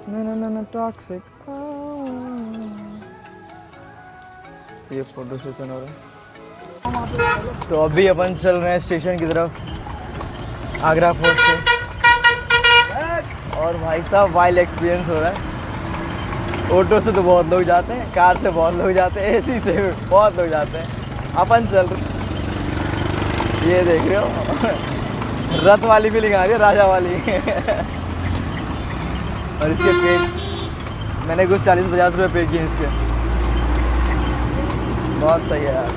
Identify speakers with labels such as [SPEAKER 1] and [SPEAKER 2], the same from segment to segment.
[SPEAKER 1] ना टॉक्सिक। ये photo session हो रहा है। तो अभी अपन चल रहे हैं स्टेशन की तरफ, आगरा फोर्ट से। और भाई साहब वाइल्ड एक्सपीरियंस हो रहा है। ऑटो से तो बहुत लोग जाते हैं, कार से बहुत लोग जाते हैं, एसी से बहुत लोग जाते हैं। अपन चल रहे, ये देख रहे हो रथ वाली फीलिंग आ रही है, राजा वाली। और इसके पे मैंने कुछ 40-50 रुपये पे किए इसके। बहुत सही है यार।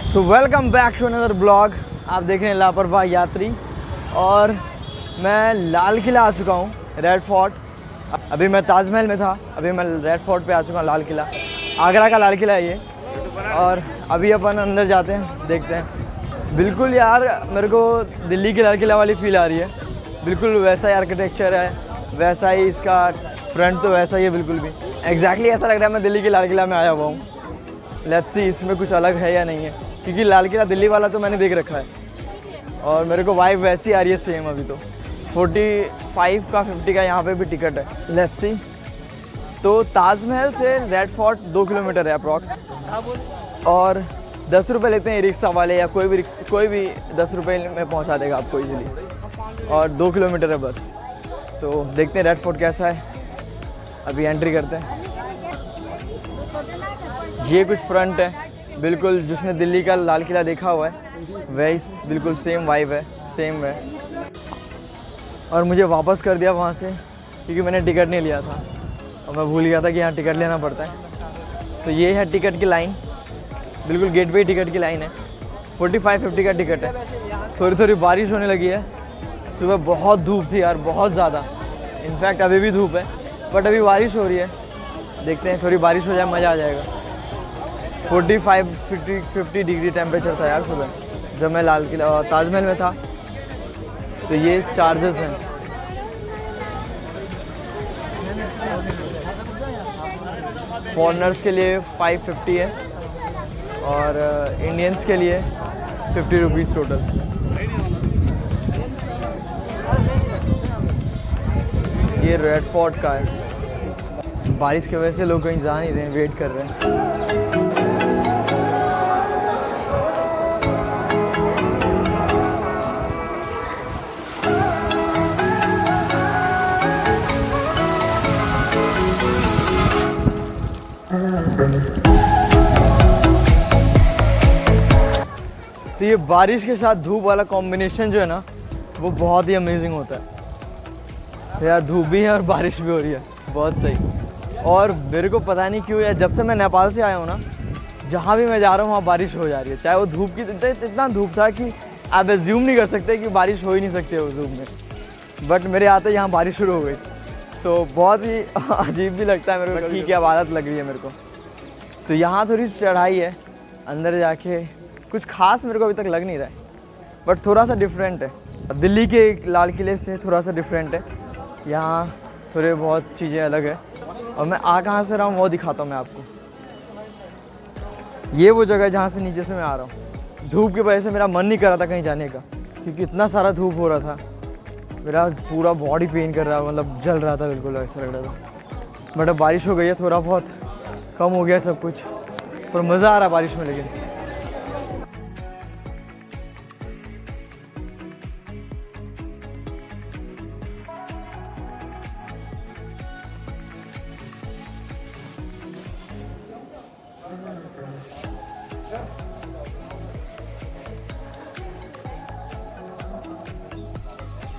[SPEAKER 1] So welcome back to another blog. आप देख रहे हैं लापरवाह यात्री। और मैं लाल किला आ चुका हूँ, रेड फोर्ट। अभी मैं ताजमहल में था, अभी मैं रेड फोर्ट पे आ चुका हूँ, लाल किला। आगरा का लाल किला है ये। और अभी अपन अंदर जाते हैं, देखते हैं। बिल्कुल यार मेरे को दिल्ली के लाल किला वाली फील आ रही है। बिल्कुल वैसा ही आर्किटेक्चर है, वैसा ही इसका फ्रंट तो वैसा ही है बिल्कुल भी। एग्जैक्टली ऐसा लग रहा है मैं दिल्ली के लाल किला में आया हुआ हूँ। लेट्स सी इसमें कुछ अलग है या नहीं है, क्योंकि लाल किला दिल्ली वाला तो मैंने देख रखा है और मेरे को वाइब वैसी आ रही है सेम। अभी तो 45 का 50 का यहाँ पे भी टिकट है। Let's see. तो ताजमहल से रेड फोर्ट 2 किलोमीटर है अप्रॉक्स। और 10 रुपये लेते हैं रिक्शा वाले, या कोई भी 10 रुपये में पहुँचा देगा आपको इजीली। और 2 किलोमीटर है बस। तो देखते हैं रेड फोर्ट कैसा है। अभी एंट्री करते हैं। ये कुछ फ्रंट है, बिल्कुल जिसने दिल्ली का लाल किला देखा हुआ है वैस बिल्कुल सेम वाइब है, सेम है। और मुझे वापस कर दिया वहाँ से, क्योंकि मैंने टिकट नहीं लिया था और मैं भूल गया था कि यहाँ टिकट लेना पड़ता है। तो ये है टिकट की लाइन, बिल्कुल गेट पे ही टिकट की लाइन है। 45-50 का टिकट है। थोड़ी थोड़ी बारिश होने लगी है। सुबह बहुत धूप थी यार, बहुत ज़्यादा। इनफैक्ट अभी भी धूप है, बट अभी बारिश हो रही है। देखते हैं, थोड़ी बारिश हो जाए मज़ा आ जाएगा। 45-50 डिग्री टेम्परेचर था यार सुबह जब मैं लाल किला और ताजमहल में था। तो ये चार्जेस हैं। फॉरेनर्स के लिए 550 है और इंडियंस के लिए 50 रुपीज़ टोटल। ये रेड फोर्ट का है। बारिश की वजह से लोग कहीं जा नहीं रहे हैं, वेट कर रहे हैं। तो ये बारिश के साथ धूप वाला कॉम्बिनेशन जो है ना, वो बहुत ही अमेजिंग होता है। तो यार धूप भी है और बारिश भी हो रही है, बहुत सही। और मेरे को पता नहीं क्यों यार, जब से मैं नेपाल से आया हूँ ना, जहाँ भी मैं जा रहा हूँ वहाँ बारिश हो जा रही है। चाहे वो धूप की इतना धूप था कि आप एज्यूम नहीं कर सकते कि बारिश हो ही नहीं सकती है उस धूप में। बट मेरे आते यहाँ बारिश शुरू हो गई। सो बहुत ही अजीब भी लगता है मेरे को। ठीक है, अब आदत लग रही है मेरे को। तो यहाँ थोड़ी चढ़ाई है, अंदर जाके कुछ खास मेरे को अभी तक लग नहीं रहा है, बट थोड़ा सा डिफरेंट है। दिल्ली के लाल किले से थोड़ा सा डिफरेंट है। यहाँ थोड़े बहुत चीज़ें अलग है। और मैं कहाँ से रहा हूँ वो दिखाता हूँ मैं आपको। ये वो जगह है जहाँ से नीचे से मैं आ रहा हूँ। धूप की वजह से मेरा मन नहीं कर रहा था कहीं जाने का, क्योंकि इतना सारा धूप हो रहा था। मेरा पूरा बॉडी पेन कर रहा, मतलब जल रहा था, बिल्कुल ऐसा लग रहा था। बट अब बारिश हो गई है, थोड़ा बहुत कम हो गया सब कुछ, पर मज़ा आ रहा है बारिश में। लेकिन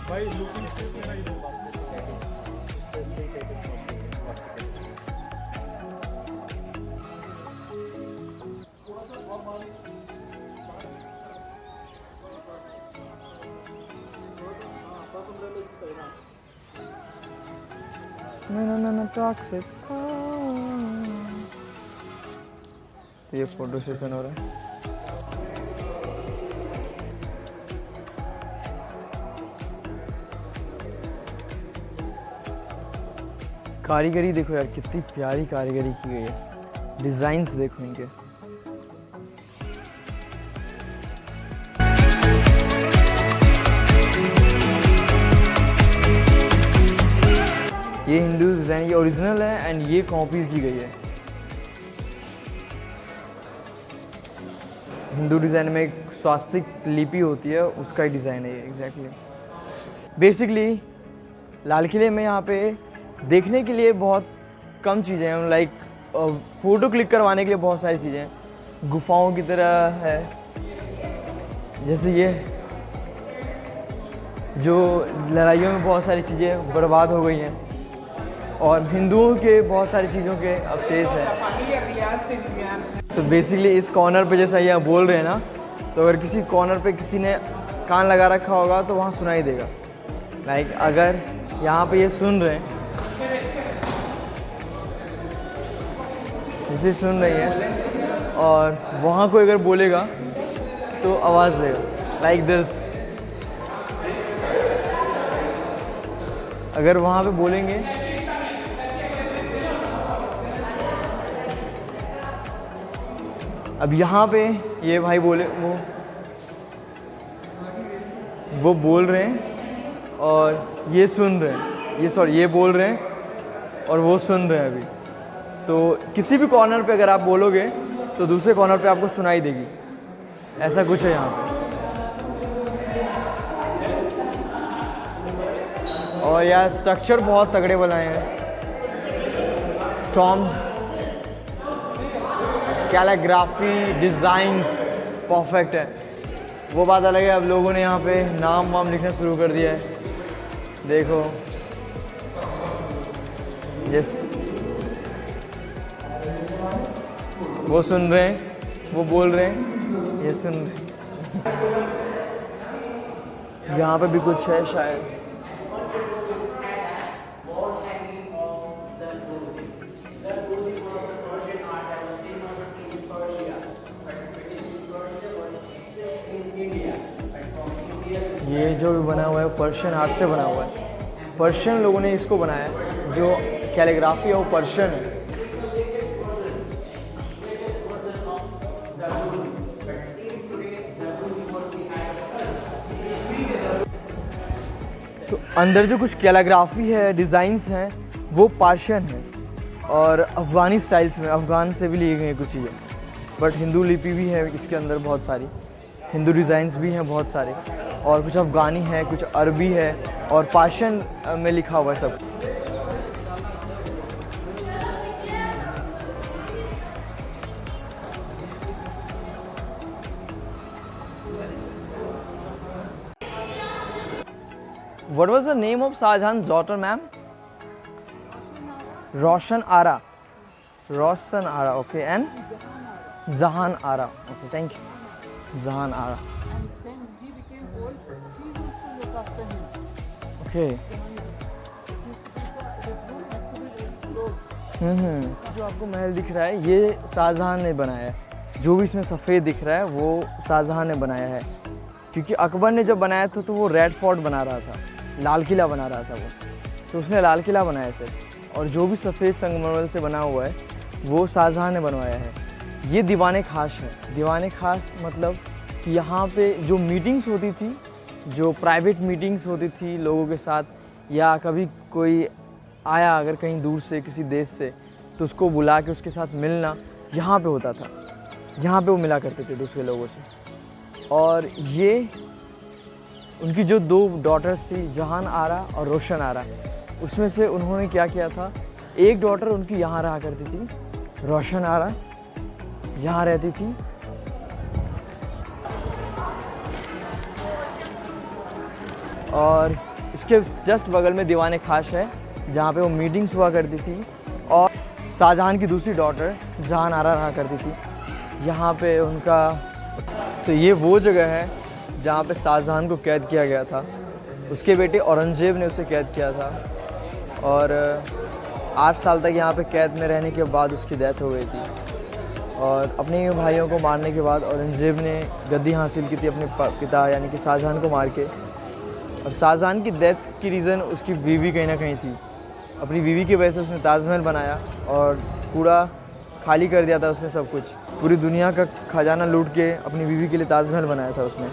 [SPEAKER 1] भाई लुकिंग से मेरा ये ना टॉक्सिक। तो ये फोटो सेशन हो रहा है। कारीगरी देखो यार, कितनी प्यारी कारीगरी की गई है। डिज़ाइंस देखो इनके। ये हिंदू डिज़ाइन, ये ओरिजिनल है एंड ये कॉपीज की गई है। हिंदू डिज़ाइन में एक स्वास्तिक लिपि होती है, उसका ही डिज़ाइन है ये एग्जैक्टली। बेसिकली लाल किले में यहाँ पे देखने के लिए बहुत कम चीज़ें हैं, लाइक फ़ोटो क्लिक करवाने के लिए बहुत सारी चीज़ें हैं। गुफाओं की तरह है, जैसे ये जो लड़ाइयों में बहुत सारी चीज़ें बर्बाद हो गई हैं, और हिंदुओं के बहुत सारी चीज़ों के अवशेष हैं। तो बेसिकली इस कॉर्नर पे जैसा ये बोल रहे हैं ना, तो अगर किसी कॉर्नर पे किसी ने कान लगा रखा होगा तो वहाँ सुनाई देगा। लाइक अगर यहाँ पे ये सुन रहे हैं, जैसे सुन रही है, और वहाँ कोई अगर बोलेगा तो आवाज़ देगा लाइक दिस। अगर वहाँ पे बोलेंगे अब यहाँ पे ये भाई बोले, वो बोल रहे हैं और ये सुन रहे हैं, ये बोल रहे हैं और वो सुन रहे हैं अभी। तो किसी भी कॉर्नर पे अगर आप बोलोगे तो दूसरे कॉर्नर पे आपको सुनाई देगी, ऐसा कुछ है यहाँ पे। और यार स्ट्रक्चर बहुत तगड़े बनाए हैं। टॉम कैलीग्राफी डिज़ाइंस परफेक्ट है। वो बात अलग है, अब लोगों ने यहाँ पे नाम वाम लिखना शुरू कर दिया है, देखो। यस, वो सुन रहे हैं, वो बोल रहे हैं, ये सुन रहे हैं। यहाँ पे भी कुछ है शायद। ये जो भी बना हुआ है पर्शियन आर्ट से बना हुआ है। पर्शियन लोगों ने इसको बनाया है, जो कैलीग्राफी है वो पर्शियन है। तो अंदर जो कुछ कैलीग्राफी है, डिज़ाइंस हैं, वो पर्शियन है और अफ़गानी स्टाइल्स में, अफ़गान से भी लिए गए हैं कुछ चीज़ें। बट हिंदू लिपि भी है इसके अंदर, बहुत सारी हिंदू डिज़ाइंस भी हैं बहुत सारे, और कुछ अफ़गानी है, कुछ अरबी है, और पर्शियन में लिखा हुआ है सब। What was the name of Shahjahan's daughter, ma'am? Roshan Ara. Roshan Ara, okay. And Zahan Ara. Okay, thank you. Zahan Ara.
[SPEAKER 2] And then he became old. She used to look after him.
[SPEAKER 1] Okay. जो आपको महल दिख रहा है ये शाहजहां ने बनाया है। जो भी इसमें सफ़ेद दिख रहा है वो शाहजहां ने बनाया है, क्योंकि अकबर ने जब बनाया था तो वो रेड फोर्ट बना रहा था, लाल किला बना रहा था वो, तो उसने लाल किला बनाया सिर्फ। और जो भी सफ़ेद संगमरमर से बना हुआ है वो शाहजहां ने बनवाया है। ये दीवाने खास है। दीवाने खास मतलब कि यहाँ पे जो मीटिंग्स होती थी, जो प्राइवेट मीटिंग्स होती थी लोगों के साथ, या कभी कोई आया अगर कहीं दूर से किसी देश से तो उसको बुला के उसके साथ मिलना यहाँ पे होता था। यहाँ पे वो मिला करते थे दूसरे लोगों से। और ये उनकी जो दो डॉटर्स थी, जहान आरा और रोशन आरा, उसमें से उन्होंने क्या किया था, एक डॉटर उनकी यहाँ रहा करती थी, रोशन आरा यहाँ रहती थी, और इसके जस्ट बगल में दीवाने खास है जहाँ पे वो मीटिंग्स हुआ करती थी। और शाहजहां की दूसरी डॉटर जहान आरा रहा करती थी यहाँ पे उनका। तो ये वो जगह है जहाँ पे शाहजहां को कैद किया गया था। उसके बेटे औरंगजेब ने उसे कैद किया था, और 8 साल तक यहाँ पे कैद में रहने के बाद उसकी डेथ हो गई थी। और अपने भाइयों को मारने के बाद औरंगजेब ने गद्दी हासिल की थी अपने पिता यानी कि शाहजहां को मार के। और शाहजहां की डेथ की रीज़न उसकी बीवी कहीं ना कहीं थी। अपनी बीवी की वजह से उसने ताजमहल बनाया और पूरा खाली कर दिया था उसने सब कुछ। पूरी दुनिया का खजाना लूट के अपनी बीवी के लिए ताजमहल बनाया था उसने।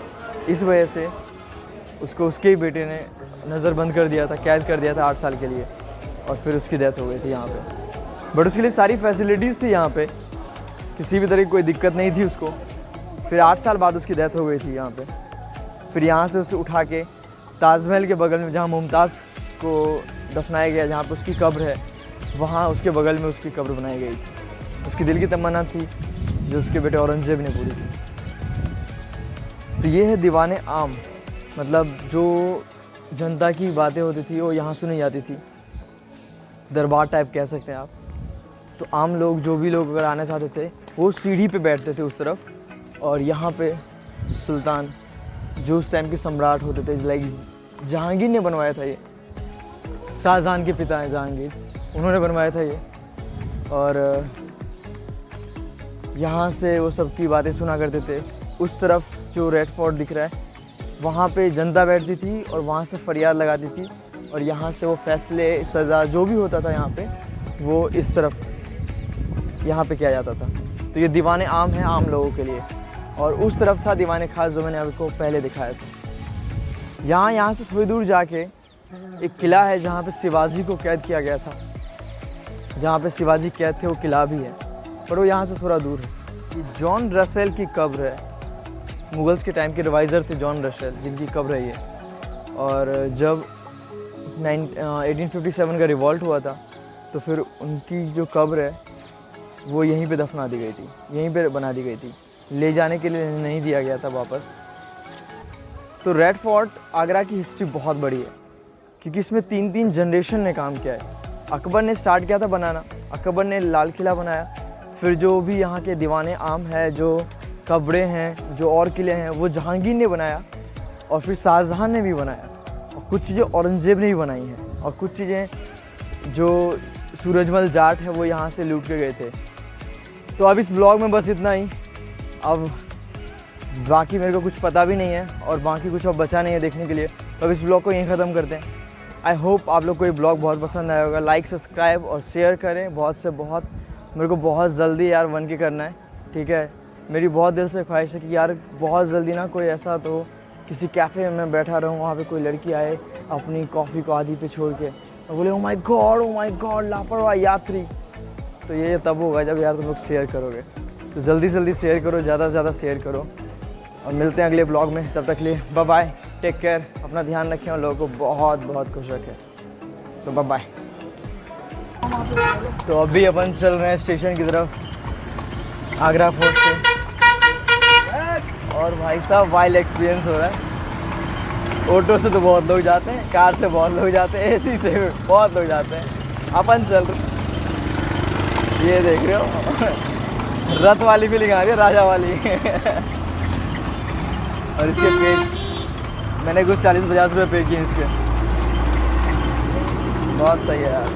[SPEAKER 1] इस वजह से उसको उसके ही बेटे ने नज़रबंद कर दिया था, कैद कर दिया था 8 साल के लिए। और फिर उसकी डेथ हो गई थी यहाँ पे। बट उसके लिए सारी फैसिलिटीज़ थी यहाँ पे, किसी भी तरह की कोई दिक्कत नहीं थी उसको। फिर 8 साल बाद उसकी डेथ हो गई थी यहाँ पे। फिर यहाँ से उसे उठा के ताजमहल के बगल में जहाँ मुमताज़ को दफनाया गया, जहाँ पे उसकी कब्र है, वहाँ उसके बगल में उसकी कब्र बनाई गई थी। उसकी दिल की तमन्ना थी जो उसके बेटे औरंगज़ेब ने पूरी की। तो ये है दीवाने आम, मतलब जो जनता की बातें होती थी वो यहाँ सुनी जाती थी, दरबार टाइप कह सकते हैं आप। तो आम लोग, जो भी लोग अगर आना चाहते थे, वो सीढ़ी पे बैठते थे उस तरफ, और यहाँ पे सुल्तान जो उस टाइम के सम्राट होते थे, लाइक जहांगीर ने बनवाया था ये, शाहजहां के पिता हैं जहांगीर, उन्होंने बनवाया था ये। और यहाँ से वो सबकी बातें सुना करते थे। उस तरफ जो रेड फोर्ट दिख रहा है, वहाँ पे जनता बैठती थी और वहाँ से फरियाद लगाती थी, और यहाँ से वो फैसले, सज़ा जो भी होता था यहाँ पे, वो इस तरफ यहाँ पे किया जाता था। तो ये दीवाने आम है आम लोगों के लिए। और उस तरफ था दीवाने खास, जो मैंने आपको पहले दिखाया था। यहाँ से थोड़ी दूर जाके एक किला है जहाँ पे शिवाजी को कैद किया गया था, जहाँ पे शिवाजी कैद थे, वो किला भी है, पर वो यहाँ से थोड़ा दूर है। ये जॉन रसेल की कब्र है, मुगल्स के टाइम के रिवाइज़र थे जॉन रसेल, जिनकी कब्र है ये। और जब 1857 का रिवॉल्ट हुआ था, तो फिर उनकी जो कब्र है वो यहीं पे दफना दी गई थी, यहीं पे बना दी गई थी, ले जाने के लिए नहीं दिया गया था वापस। तो रेड फोर्ट आगरा की हिस्ट्री बहुत बड़ी है, क्योंकि इसमें 3 जनरेशन ने काम किया है। अकबर ने स्टार्ट किया था बनाना, अकबर ने लाल किला बनाया, फिर जो भी यहाँ के दीवाने आम है, जो कब्रें हैं, जो और किले हैं, वो जहांगीर ने बनाया, और फिर शाहजहां ने भी बनाया, और कुछ चीज़ें औरंगज़ेब ने भी बनाई हैं, और कुछ चीज़ें जो सूरजमल जाट है वो यहाँ से लूट के गए थे। तो अब इस ब्लॉग में बस इतना ही। अब बाकी मेरे को कुछ पता भी नहीं है, और बाकी कुछ अब बचा नहीं है देखने के लिए, तो अब इस ब्लॉग को यहीं ख़त्म करते हैं। आई होप आप लोग को ये ब्लॉग बहुत पसंद आया होगा। लाइक, सब्सक्राइब और शेयर करें बहुत से बहुत। मेरे को बहुत जल्दी यार 1K करना है, ठीक है। मेरी बहुत दिल से ख्वाहिश है कि यार बहुत जल्दी ना कोई ऐसा तो किसी कैफ़े में मैं बैठा रहूँ, वहाँ पे कोई लड़की आए अपनी कॉफ़ी को आधी पे छोड़ के और बोले ओ माय गॉड लापरवाह यात्री। तो ये तब होगा जब यार तुम लोग शेयर करोगे। तो जल्दी शेयर करो, ज़्यादा से ज़्यादा शेयर करो, और मिलते हैं अगले ब्लॉग में। तब तक के लिए बाय बाय, टेक केयर, अपना ध्यान रखें और लोगों को बहुत बहुत खुश रखें। सो बाय बाय। तो अभी अपन चल रहे हैं स्टेशन की तरफ, आगरा फोर्ट से, और भाई साहब वाइल्ड एक्सपीरियंस हो रहा है। ऑटो से तो बहुत लोग जाते हैं, कार से बहुत लोग जाते हैं, एसी से बहुत लोग जाते हैं। अपन चल रहे, ये देख रहे हो रथ वाली फीलिंग आ रही है, राजा वाली। और इसके पेज मैंने कुछ 40-50 रुपये पे किए इसके, बहुत सही है यार।